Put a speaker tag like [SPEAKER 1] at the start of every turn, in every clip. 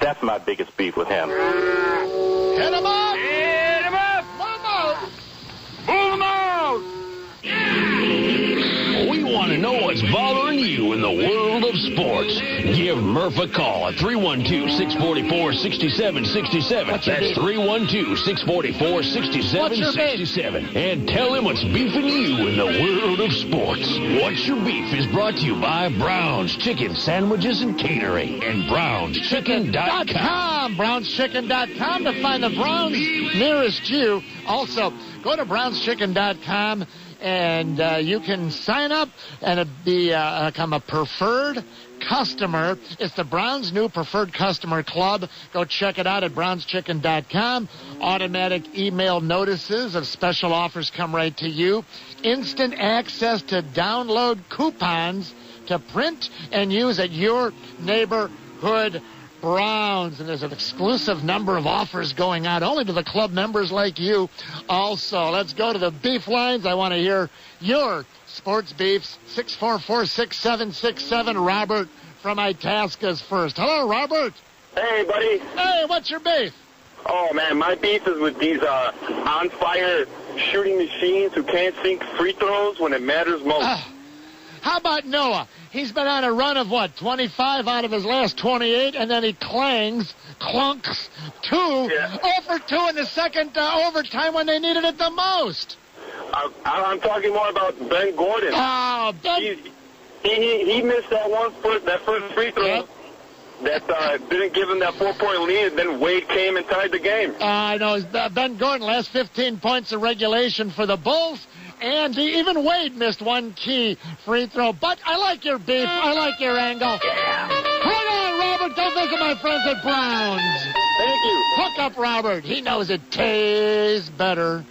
[SPEAKER 1] That's my biggest beef with him.
[SPEAKER 2] Hit him up!
[SPEAKER 3] Hit him up!
[SPEAKER 2] Move him out!
[SPEAKER 3] Move him out!
[SPEAKER 4] We want to know what's bothering you in the world of sports. Give Murph a call at 312-644-6767. That's 312-644-6767. And tell him what's beefing you in the world of sports. What's Your Beef is brought to you by Brown's Chicken Sandwiches and Catering and BrownsChicken.com.
[SPEAKER 2] BrownsChicken.com to find the Browns nearest you. Also, go to BrownsChicken.com. And you can sign up and become a preferred customer. It's the Browns' new preferred customer club. Go check it out at brownschicken.com. Automatic email notices of special offers come right to you. Instant access to download coupons to print and use at your neighborhood Browns, and there's an exclusive number of offers going out only to the club members like you. Also, let's go to the beef lines. I want to hear your sports beefs. 644-6767. Robert from Itasca's first. Hello, Robert.
[SPEAKER 1] Hey, buddy.
[SPEAKER 2] Hey, what's your beef?
[SPEAKER 1] Oh, man, my beef is with these on-fire shooting machines who can't sink free throws when it matters most.
[SPEAKER 2] How about Noah? He's been on a run of, 25 out of his last 28, and then he clunks 2 over 2 in the second overtime when they needed it the most.
[SPEAKER 1] I'm talking more about Ben Gordon.
[SPEAKER 2] Oh, Ben.
[SPEAKER 1] He missed that first free throw.
[SPEAKER 2] Yep.
[SPEAKER 1] That didn't give him that 4-point lead, and then Wade came and tied the game.
[SPEAKER 2] I know. Ben Gordon, last 15 points of regulation for the Bulls. And even Wade missed one key free throw. But I like your beef. I like your angle.
[SPEAKER 1] Yeah.
[SPEAKER 2] Hang on, Robert. Don't visit my friends at Browns.
[SPEAKER 1] Thank you.
[SPEAKER 2] Hook up Robert. He knows it tastes better.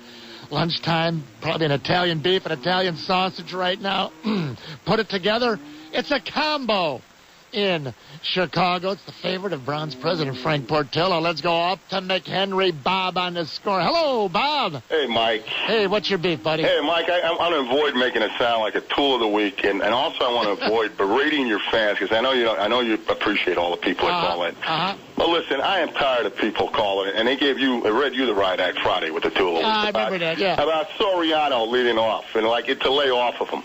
[SPEAKER 2] Lunchtime, probably an Italian beef, an Italian sausage right now. Put it together. It's a combo in Chicago. It's the favorite of Browns president Frank Portillo. Let's go up to McHenry. Bob on the score. Hello, Bob.
[SPEAKER 5] Hey, Mike.
[SPEAKER 2] Hey, what's your beef, buddy?
[SPEAKER 5] Hey, Mike, I want to avoid making it sound like a tool of the week, and also I want to avoid berating your fans, because I know you appreciate all the people that call in. But listen, I am tired of people calling, and they read you the right act Friday with the tool of the week.
[SPEAKER 2] I remember that, yeah.
[SPEAKER 5] About Soriano leading off, and to lay off of him.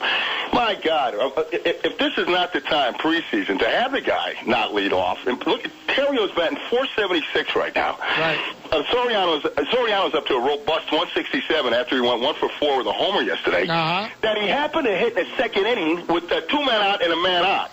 [SPEAKER 5] My God, if this is not the time preseason to have the guy not lead off, and look, Terrio's batting .476 right now.
[SPEAKER 2] Right.
[SPEAKER 5] Soriano's up to a robust 167 after he went 1 for 4 with a homer yesterday. That he happened to hit in the second inning with 2 men out and a man on.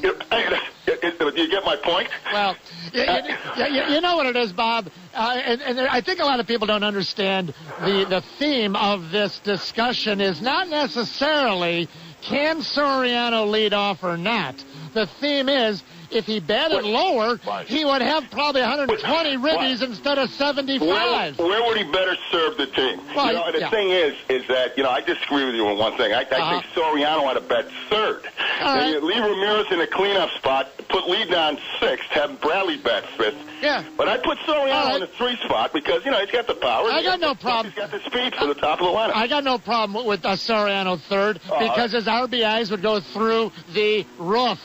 [SPEAKER 5] Do you get my point?
[SPEAKER 2] Well, you know what it is, Bob, and I think a lot of people don't understand the theme of this discussion is not necessarily can Soriano lead off or not. The theme is if he batted lower, he would have probably 120 ribbies instead of 75.
[SPEAKER 5] Where would he better serve the team?
[SPEAKER 2] Well,
[SPEAKER 5] the thing is that, I disagree with you on one thing. I think Soriano ought to bat third.
[SPEAKER 2] Right.
[SPEAKER 5] Leave Ramirez in a cleanup spot, put Lee down sixth, have Bradley bat fifth.
[SPEAKER 2] Yeah.
[SPEAKER 5] But I put Soriano in the 3 spot because, he's got the power.
[SPEAKER 2] I got no problem.
[SPEAKER 5] He's got the speed for the top of the lineup.
[SPEAKER 2] I got no problem with Soriano third because his RBIs would go through the roof.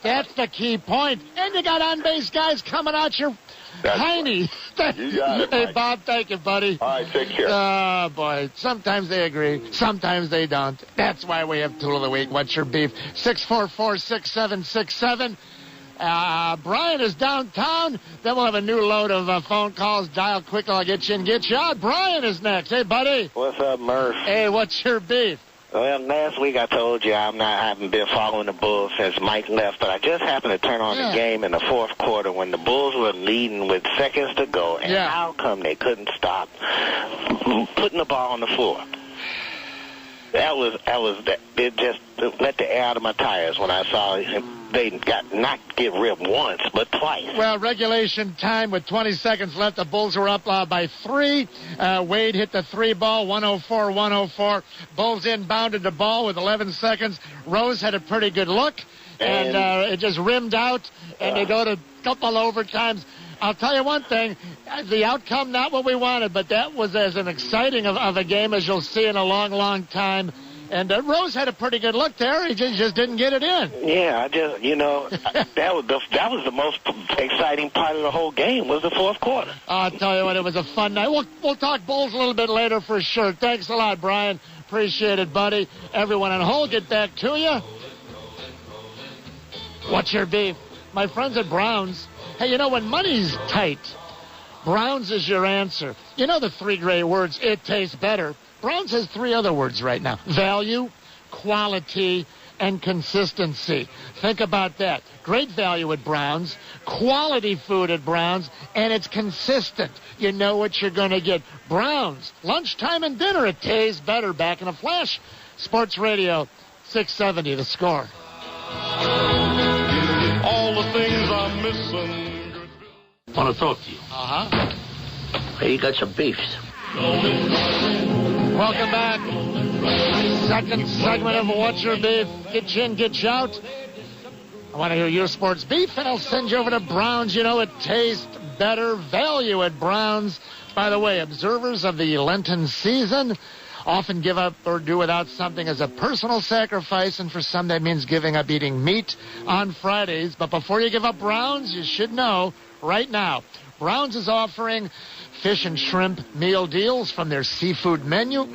[SPEAKER 2] That's the key point. And you got on-base guys coming out your hiney.
[SPEAKER 5] You got it,
[SPEAKER 2] Hey,
[SPEAKER 5] Mike.
[SPEAKER 2] Bob, thank you, buddy.
[SPEAKER 5] All right, take care.
[SPEAKER 2] Oh, boy. Sometimes they agree. Sometimes they don't. That's why we have Tool of the Week. What's your beef? 644-6767. Brian is downtown. Then we'll have a new load of phone calls. Dial quick. I'll get you in, get you out. Brian is next. Hey, buddy.
[SPEAKER 6] What's up, Murph?
[SPEAKER 2] Hey, what's your beef?
[SPEAKER 6] Well, last week I told you I haven't been following the Bulls since Mike left, but I just happened to turn on the game in the fourth quarter when the Bulls were leading with seconds to go, and how come they couldn't stop putting the ball on the floor? It just let the air out of my tires when I saw they got not get ripped once, but twice.
[SPEAKER 2] Well, regulation time with 20 seconds left. The Bulls were up by 3. Wade hit the 3 ball, 104-104. Bulls inbounded the ball with 11 seconds. Rose had a pretty good look, and it just rimmed out, and they go to a couple overtimes. I'll tell you one thing, the outcome, not what we wanted, but that was as an exciting of a game as you'll see in a long, long time. And Rose had a pretty good look there. He just didn't get it in.
[SPEAKER 6] Yeah, that was the most exciting part of the whole game was the fourth quarter.
[SPEAKER 2] I'll tell you what, it was a fun night. We'll talk Bulls a little bit later for sure. Thanks a lot, Brian. Appreciate it, buddy. Everyone on hold, get back to you. What's your beef? My friends at Browns. Hey, when money's tight, Browns is your answer. You know the 3 great words, it tastes better. Browns has 3 other words right now. Value, quality, and consistency. Think about that. Great value at Browns, quality food at Browns, and it's consistent. You know what you're going to get. Browns, lunchtime and dinner, it tastes better. Back in a flash. Sports Radio 670, The Score.
[SPEAKER 3] All the things I'm missing.
[SPEAKER 4] Want to talk to you.
[SPEAKER 6] Hey, you got some beefs.
[SPEAKER 2] Welcome back. Second segment of What's Your Beef. Get you in, get you out. I want to hear your sports beef, and I'll send you over to Browns. It tastes better. Value at Browns. By the way, observers of the Lenten season often give up or do without something as a personal sacrifice, and for some that means giving up eating meat on Fridays. But before you give up Browns, you should know right now, Browns is offering fish and shrimp meal deals from their seafood menu.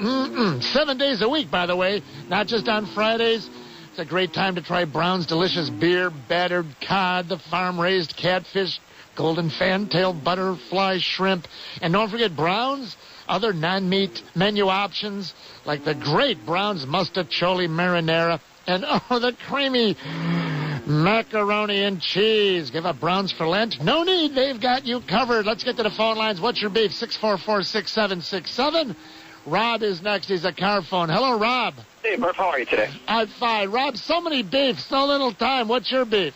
[SPEAKER 2] 7 days a week, by the way, not just on Fridays. It's a great time to try Brown's delicious beer, battered cod, the farm-raised catfish, golden fantail, butterfly shrimp. And don't forget Brown's other non-meat menu options like the great Brown's mustacholi marinara and, the creamy macaroni and cheese. Give up Browns for Lent? No need. They've got you covered. Let's get to the phone lines. What's your beef? 644-6767. Rob is next. He's a car phone. Hello, Rob.
[SPEAKER 7] Hey, Murph. How are you today?
[SPEAKER 2] I'm fine. Rob, so many beefs, so little time. What's your beef?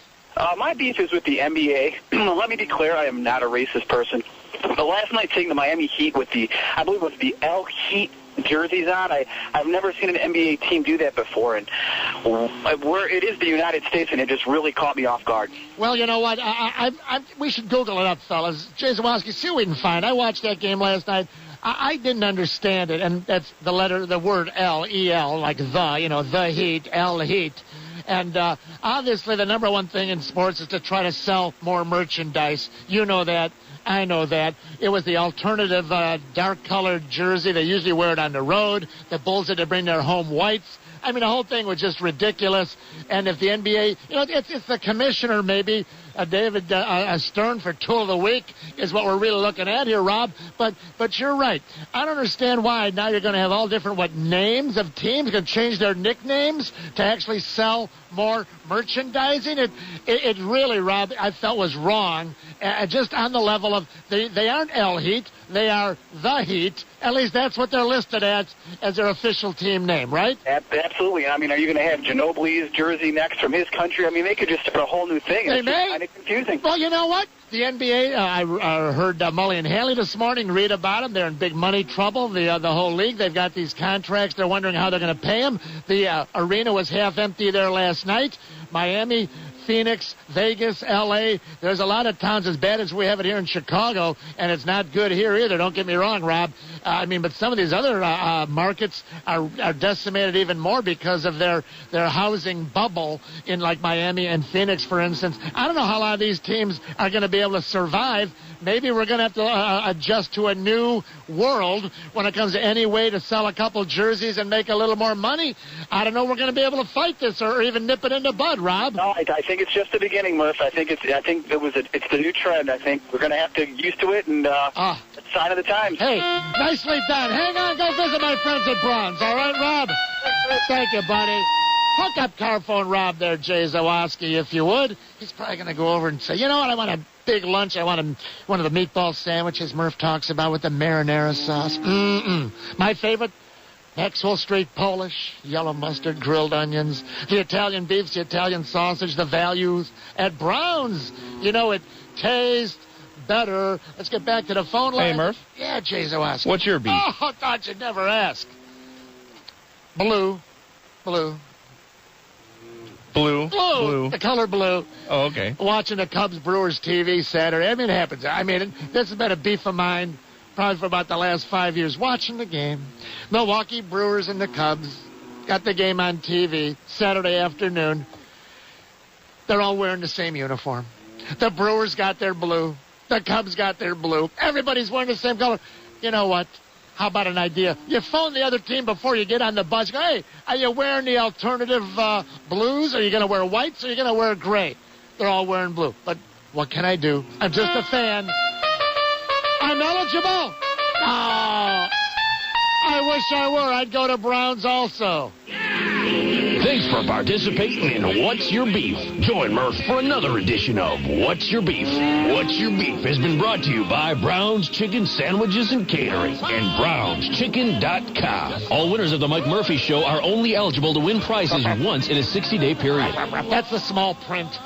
[SPEAKER 7] My beef is with the NBA. Let me be clear. I am not a racist person. But last night, seeing the Miami Heat with I believe it was the El Heat jerseys on, I've never seen an NBA team do that before. And where it is the United States, and it just really caught me off guard.
[SPEAKER 2] Well, you know what? We should Google it up, fellas. Jay Zawoski, see what we can find. I watched that game last night. I didn't understand it, and that's the word L, E-L, like the Heat, El Heat. And obviously the number one thing in sports is to try to sell more merchandise. You know that. I know that. It was the alternative dark-colored jersey. They usually wear it on the road. The Bulls had to bring their home whites. I mean, the whole thing was just ridiculous. And if the NBA, it's the commissioner maybe, David Stern for Tool of the Week is what we're really looking at here, Rob. But you're right. I don't understand why now you're going to have all different names of teams going to change their nicknames to actually sell more merchandising. It really, Rob, I felt was wrong. Just on the level of they aren't El Heat, they are the Heat. At least that's what they're listed as their official team name, right?
[SPEAKER 7] Absolutely. I mean, are you going to have Ginobili's jersey next from his country? I mean, they could just start a whole new thing.
[SPEAKER 2] They may.
[SPEAKER 7] Kind of confusing.
[SPEAKER 2] Well, you know what? The NBA, I heard Mully and Haley this morning read about them. They're in big money trouble, the whole league. They've got these contracts. They're wondering how they're going to pay them. The arena was half empty there last night. Miami, Phoenix, Vegas, L.A. There's a lot of towns as bad as we have it here in Chicago, and it's not good here either. Don't get me wrong, Rob. But some of these other markets are decimated even more because of their housing bubble in like Miami and Phoenix, for instance. I don't know how a lot of these teams are going to be able to survive. Maybe we're going to have to adjust to a new world when it comes to any way to sell a couple jerseys and make a little more money. I don't know we're going to be able to fight this or even nip it in the bud, Rob.
[SPEAKER 7] No, I think it's just the beginning, Murph. I think it's the new trend. I think we're going to have to get used to it, and it's a sign of the times.
[SPEAKER 2] Hey, nicely done. Hang on, go visit my friends at Browns. All right, Rob? Thank you, buddy. Hook up car phone Rob there, Jay Zawoski, if you would. He's probably going to go over and say, you know what, I want a big lunch. I want one of the meatball sandwiches Murph talks about with the marinara sauce. My favorite, Maxwell Street Polish, yellow mustard, grilled onions, the Italian beefs, the Italian sausage, the values at Browns. You know, it tastes better. Let's get back to the phone line.
[SPEAKER 8] Hey, Murph.
[SPEAKER 2] Yeah, Jay Zawoski.
[SPEAKER 8] What's your beef?
[SPEAKER 2] Oh, I thought you'd never ask. Blue. The color blue.
[SPEAKER 8] Oh, okay.
[SPEAKER 2] Watching the Cubs-Brewers TV Saturday. I mean, it happens. I mean, this has been a beef of mine probably for about the last 5 years. Watching the game. Milwaukee Brewers and the Cubs. got the game on TV Saturday afternoon. They're all wearing the same uniform. The Brewers got their blue. The Cubs got their blue. Everybody's wearing the same color. You know what? How about an idea? You phone the other team before you get on the bus. Go, hey, are you wearing the alternative blues? Are you going to wear whites? Or are you going to wear gray? They're all wearing blue. But what can I do? I'm just a fan. I'm eligible. Oh, I wish I were. I'd go to Browns also.
[SPEAKER 4] Thanks for participating in What's Your Beef. Join Murph for another edition of What's Your Beef. What's Your Beef has been brought to you by Brown's Chicken Sandwiches and Catering and BrownsChicken.com. All winners of the Mike Murphy Show are only eligible to win prizes once in a 60-day period.
[SPEAKER 2] That's the small print.